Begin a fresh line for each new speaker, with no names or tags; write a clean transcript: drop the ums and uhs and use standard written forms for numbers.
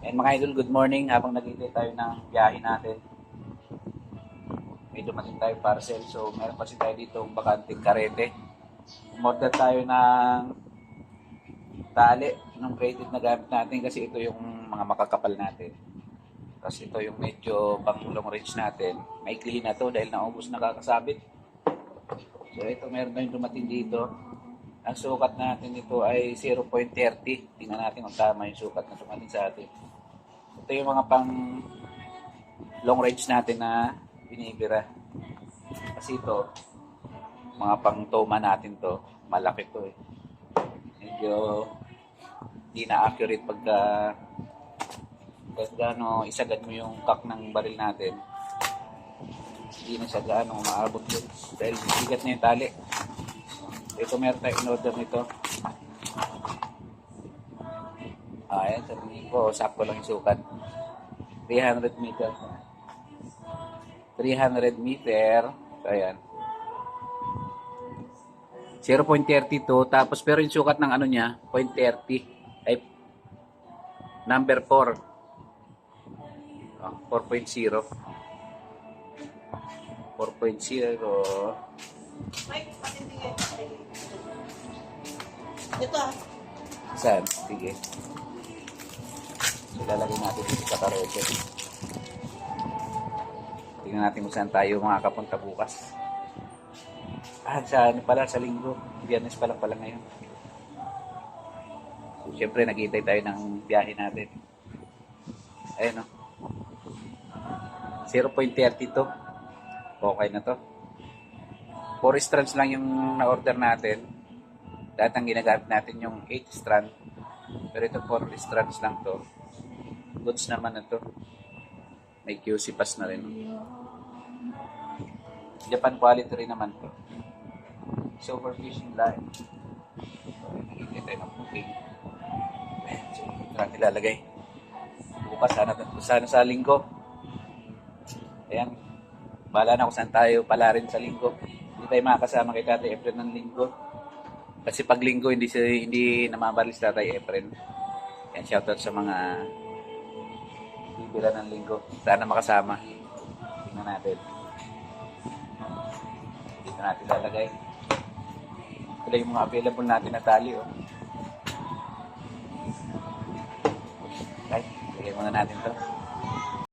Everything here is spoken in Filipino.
And mga idol, good morning. Habang nag-intay tayo ng biyahe natin, may dumating tayo parcel. So, meron kasi tayo dito bakanting karete. Umorder tayo ng tali ng braided na gamit natin kasi ito yung mga makakapal natin. Kasi ito yung medyo pang long range natin. Maikli na to dahil naubos na kakasabit. So, ito meron tayong dumating dito. Ang sukat natin ito ay 0.30. Tingnan natin kung tama yung sukat na dumating sa atin. Ito yung mga pang long range natin na binibira. Kasi ito, mga pang toma natin to, malaki to eh. Medyo hindi na accurate pagka kahit gaano isagad mo yung cock ng baril natin. Hindi na siya gaano maabot yun. Dahil bigat na yung tali. Ito meron tayo in-order nito. Ayan, sabihin ko, sakto lang yung sukat. 300 meter. 300 meter. Ayan. 0.32. Tapos, pero yung sukat ng ano niya, 0.30. Ay, number 4. 4.0. 4.0.
Mike, patindigay. Ito ah.
Saan? Sige. So, lalagay natin dito sa karete. Tingnan natin kung saan tayo makakapunta bukas. Sa ano pala, sa linggo. Biyernes pala ngayon. So, syempre, nag-iintay tayo ng biyahe natin. Ayun, no? 0.32. Okay na to. 4 strands lang yung na-order natin. Dahil ang ginagamit natin yung 8 strand. Pero ito 4 strands lang to. Goods naman na to. May QC pass na rin. Japan quality rin naman to. Silver fishing line. Nakikita tayo ng booking. So, ito natin ilalagay. Bukas, sana sa linggo. Ayan. Bahala na kung saan tayo pala rin sa linggo. Hindi tayo makakasama kay Tatay Efren ng linggo. Kasi pag linggo, hindi namabalis Tatay Efren. Yan, shoutout sa mga bibira ng linggo. Sana makasama. Tingnan natin. Dito natin lalagay. Ito yung mga available natin na tali. Oh. Okay, lagay muna natin to.